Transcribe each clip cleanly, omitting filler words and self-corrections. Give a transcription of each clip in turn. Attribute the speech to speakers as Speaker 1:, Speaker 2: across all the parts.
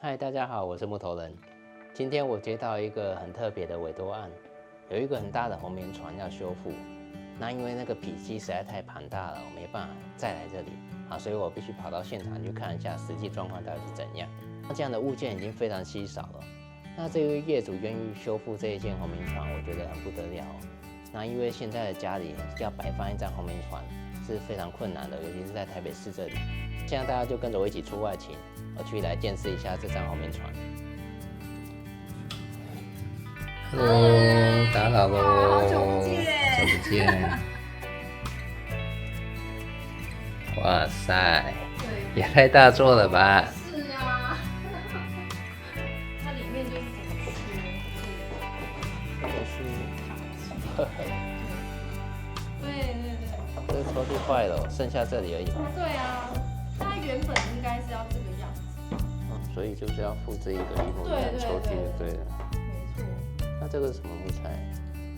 Speaker 1: 嗨，大家好，我是木头人。今天我接到一个很特别的委托案，有一个很大的红棉船要修复。那因为那个体积实在太庞大了，我没办法再来这里啊，所以我必须跑到现场去看一下实际状况到底是怎样。那这样的物件已经非常稀少了。那这位业主愿意修复这一件红棉船，我觉得很不得了。那因为现在的家里要摆放一张红棉船是非常困难的，尤其是在台北市这里。现在大家就跟着我一起出外勤，我去来见识一下这张红棉船。Hello， 打扰喽，
Speaker 2: 好久不见，
Speaker 1: 好久不见。哇塞，
Speaker 2: 对，
Speaker 1: 也太大座了吧？
Speaker 2: 是啊，它里面就是整个
Speaker 1: 这个是，
Speaker 2: 对，
Speaker 1: 这个抽屉坏了，剩下这里而已。
Speaker 2: 对啊，它原本应该是要这个样子，
Speaker 1: 所以就是要复制一个一模一样的抽屉就对了。
Speaker 2: 没错。
Speaker 1: 那这个是什么木材？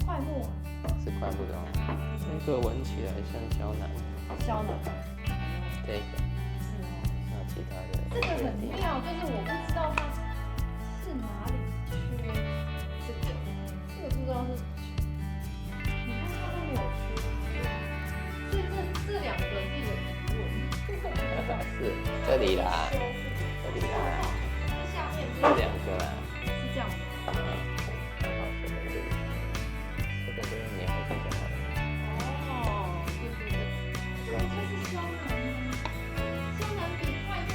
Speaker 2: 快木啊，
Speaker 1: 是块木的哦。这个闻起来像胶囊。
Speaker 2: 胶囊。
Speaker 1: 这个。
Speaker 2: 是哦。
Speaker 1: 那其他的？
Speaker 2: 这个很妙，就是我不知道它是哪里缺这个不知道是，你看它都没有缺，所以这两个是有疑问。
Speaker 1: 是这里啦，这里啦，
Speaker 2: 它下面
Speaker 1: 这两个啦。
Speaker 2: 是这样的。
Speaker 1: 这个就是粘回去就好了。
Speaker 2: 哦，对，这个是胶囊吗？胶囊比快木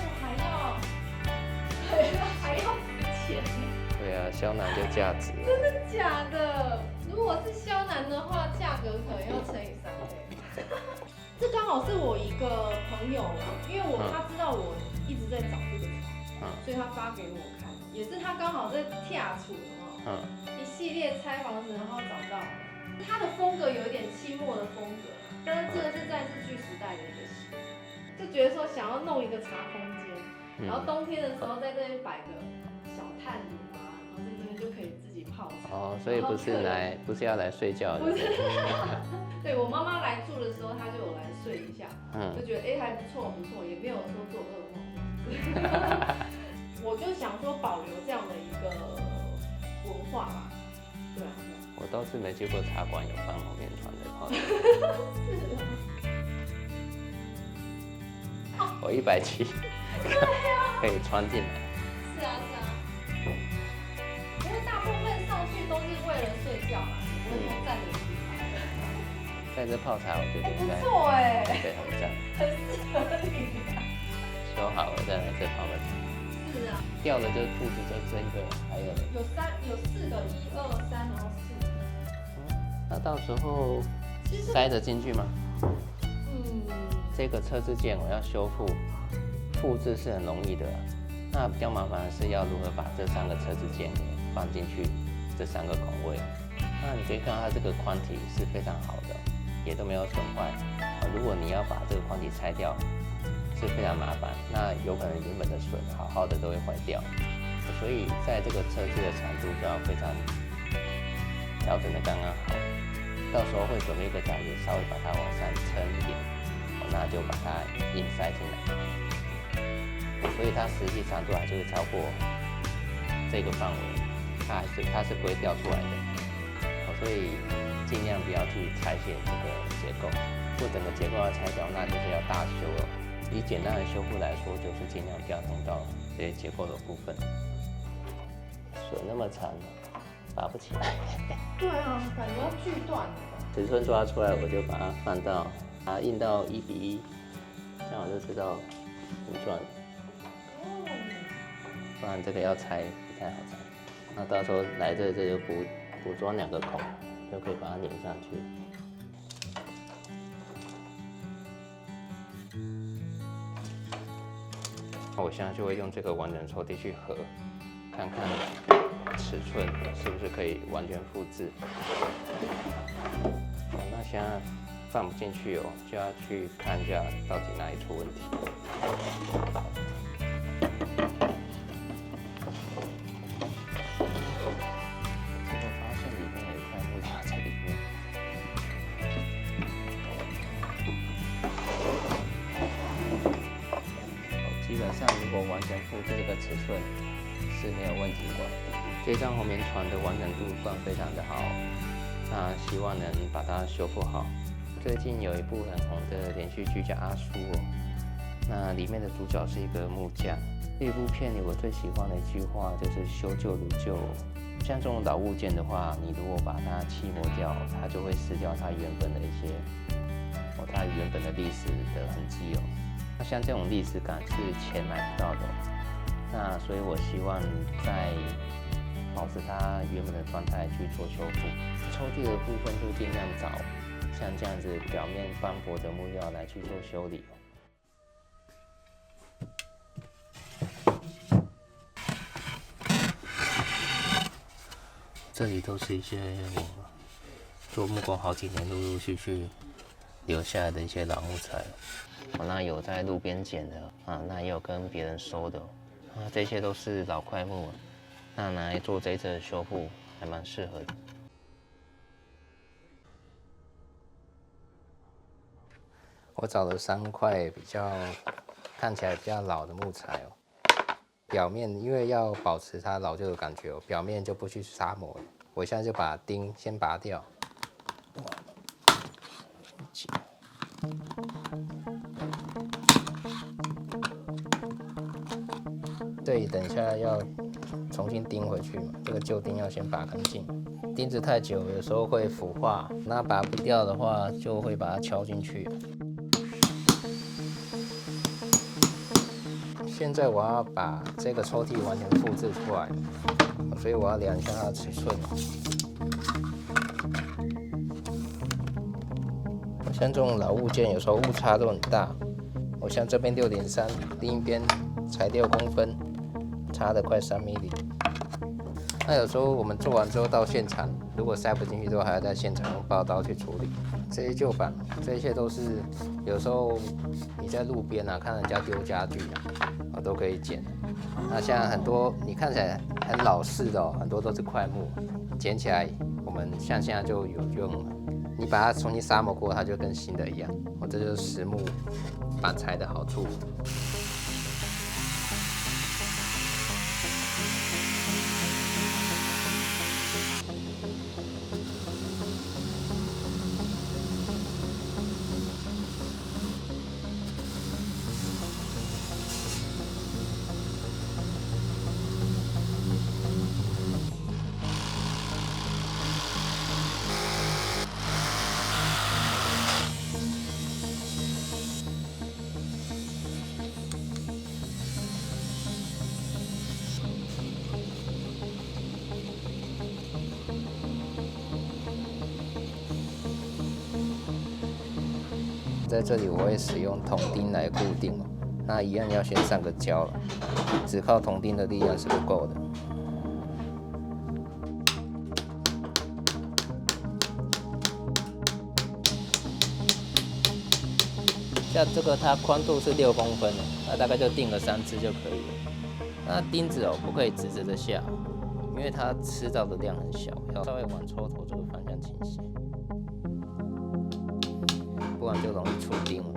Speaker 2: 还要值钱。
Speaker 1: 对啊，胶囊就价值。
Speaker 2: 真的假的？如果是胶囊的话，价格可能要乘以3倍。这刚好是我一个朋友啦，因为他知道我一直在找这个床，所以他发给我看，也是他刚好在跳厝哦，一系列拆房子然后找到，他的风格有一点清末的风格，但是这个是在日据时代的一个戏，就觉得说想要弄一个茶空间，然后冬天的时候在这边摆个小炭炉啊，然后在这边就可以自己泡茶。
Speaker 1: 哦，所以不是要来睡觉的。
Speaker 2: 不是。对我妈妈来住的时候，她就有来睡一下，就觉得还不错，也没有说做噩梦。我就想说保留这样的一个文化吧，对啊。
Speaker 1: 我倒是没去过茶馆有放红棉船的泡茶。我170，可以穿进来。
Speaker 2: 是啊。因为大部分上去都是为了睡觉嘛，不会说站着去爬。
Speaker 1: 在这泡茶，我觉得应该
Speaker 2: 不错哎，
Speaker 1: 对，很赞。
Speaker 2: 很适合你。
Speaker 1: 修好了再来这泡个茶。
Speaker 2: 是啊。
Speaker 1: 掉的就肚子就这一个，还有呢。
Speaker 2: 有4个，1、2、3，然后4。
Speaker 1: 那到时候塞得进去吗？这个车之件我要修复，复制是很容易的，那比较麻烦的是要如何把这3个车之件给放进去，这3个孔位。那你可以看到它这个宽体是非常好的，也都没有损坏。如果你要把这个宽体拆掉，是非常麻烦，那有可能原本的榫好好的都会坏掉，所以在这个车子的长度就要非常调整的刚刚好。到时候会准备一个夹子，稍微把它往上撑一点，那就把它硬塞进来。所以它实际长度还是会超过这个范围，它是不会掉出来的。所以尽量不要去拆卸这个结构，如果整个结构要拆掉，那就是要大修了。以简单的修复来说，就是尽量不要动到这些结构的部分。榫那么长，拔不起来。
Speaker 2: 对啊，感觉要锯断了。
Speaker 1: 尺寸抓出来，我就把它放到，把它印到1:1，这样我就知道形状。不然这个要拆不太好拆。那到时候来这就补装2个孔，就可以把它拧上去。那我现在就会用这个完整抽屉去合，看看尺寸是不是可以完全复制。那现在放不进去哦，就要去看一下到底哪里出问题。结果发现里面有一块木条在里面。基本上如果完全复制这个尺寸，是没有问题的。这张红棉床的完整度算非常的好，那希望能把它修复好。最近有一部很红的连续剧叫《阿叔》哦，那里面的主角是一个木匠。这部片里我最喜欢的一句话就是修旧如旧。像这种老物件的话，你如果把它漆磨掉，它就会失掉它原本的一些它原本的历史的痕迹哦。那像这种历史感是钱买不到的那所以我希望在保持它原本的状态去做修复。抽屉的部分就尽量找像这样子表面斑驳的木料来去做修理。这里都是一些我做木工好几年陆陆续续留下来的一些老木材。那有在路边捡的那也有跟别人收的这些都是老块木，那拿来做这一次的修复还蛮适合的。我找了3块比较看起来比较老的木材哦。表面因为要保持它老旧的感觉表面就不去砂磨了。我现在就把钉先拔掉。对，等一下要重新钉回去嘛，这个旧钉要先拔干净。钉子太久，有时候会腐化，那拔不掉的话，就会把它敲进去。现在我要把这个抽屉完全复制出来，所以我要量一下它的尺寸。像这种老物件，有时候误差都很大。我像这边6.3，另一边才6公分，差的快3 mm。那有时候我们做完之后到现场，如果塞不进去之后，还要在现场用刨刀去处理。这些旧板，这些都是有时候你在路边看人家丢家具都可以捡。那像很多你看起来很老式的很多都是块木，捡起来我们像现在就有用了。你把它重新砂磨过，它就跟新的一样。这就是实木板材的好处。在这里我会使用铜钉来固定那一样要先上个胶了，只靠铜钉的力量是不够的。像这个它宽度是6公分那大概就钉了3支就可以了。那钉子不可以直直的下，因为它吃到的量很小，要稍微往抽头这个方向倾斜。不然就容易出钉了。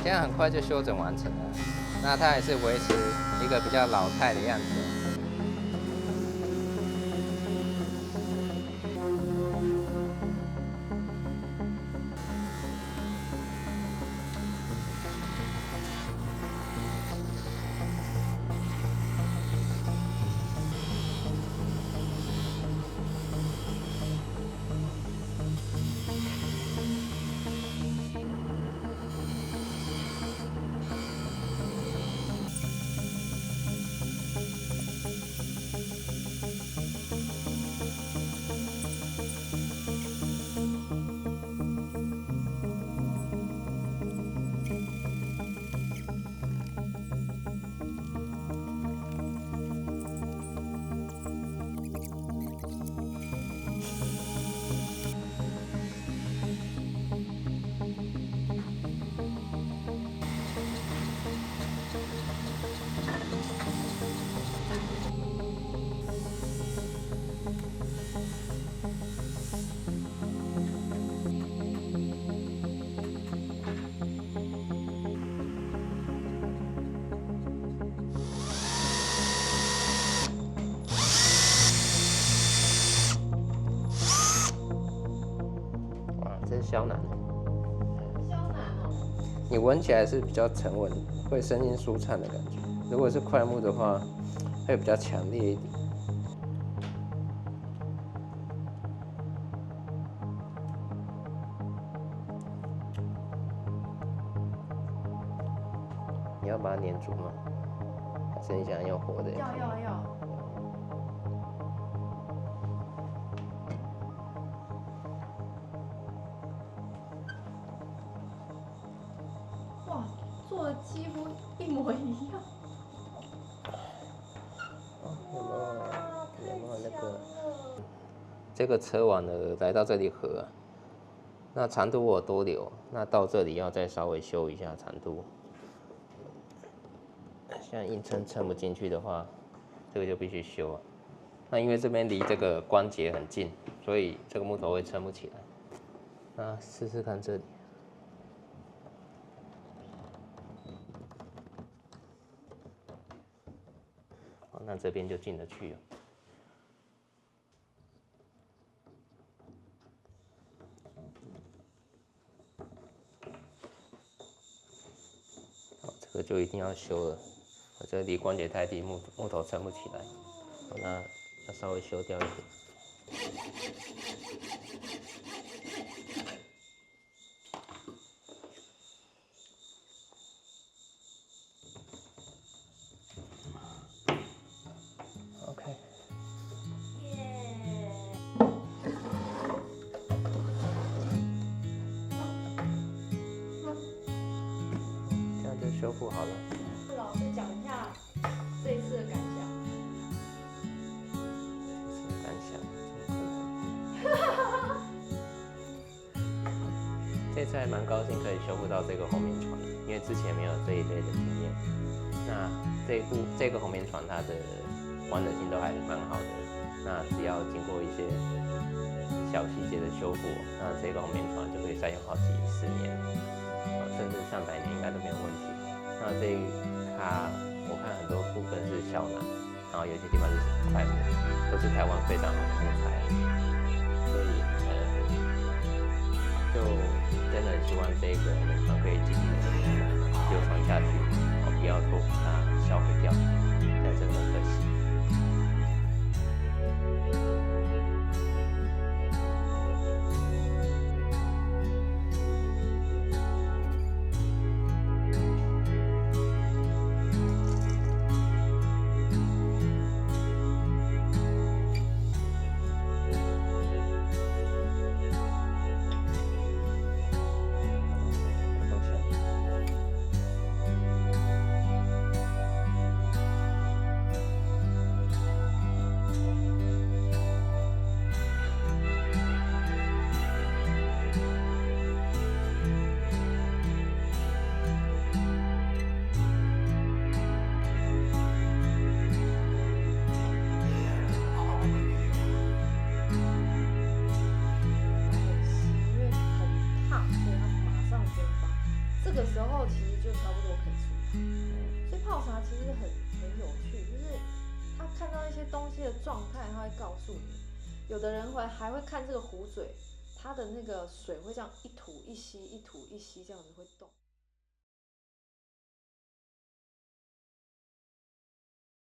Speaker 1: 这样很快就修整完成了，那它也是维持一个比较老态的样子。胶囊。
Speaker 2: 胶囊哦。
Speaker 1: 你闻起来是比较沉稳，会身心舒畅的感觉。如果是快木的话，会比较强烈一点。你要把它粘住吗？还是你想用活的？
Speaker 2: 要。哇，做的几乎一模一样。
Speaker 1: 有没有那个？这个车完了来到这里合，那长度我多留，那到这里要再稍微修一下长度。像硬撑不进去的话，这个就必须修啊。那因为这边离这个关节很近，所以这个木头会撑不起来。那试试看这里。好，那这边就进得去了。好，这个就一定要修了。我这离关节太低，木头撑不起来。好，那要稍微修掉一点。OK。这样就修复好了。
Speaker 2: 老师讲一下这一次的感想。
Speaker 1: 这次还蛮高兴可以修复到这个红棉床的，因为之前没有这一类的经验。那这个红棉床它的完整性都还蛮好的，那只要经过一些小细节的修复，那这个红棉床就可以再用好几十年，甚至上百年应该都没有问题。那它我看很多部分是小楠，然后有些地方是块木，都是台湾非常好的木材，所以就真的很希望这个红棉床可以继续流传下去，不要说把它销毁掉，这样真的很可惜。
Speaker 2: 这个时候其实就差不多可以出它，所以泡茶其实很有趣，就是他看到一些东西的状态，他会告诉你。有的人还会看这个壶嘴，它的那个水会这样一吐一吸，一吐一吸这样子会动。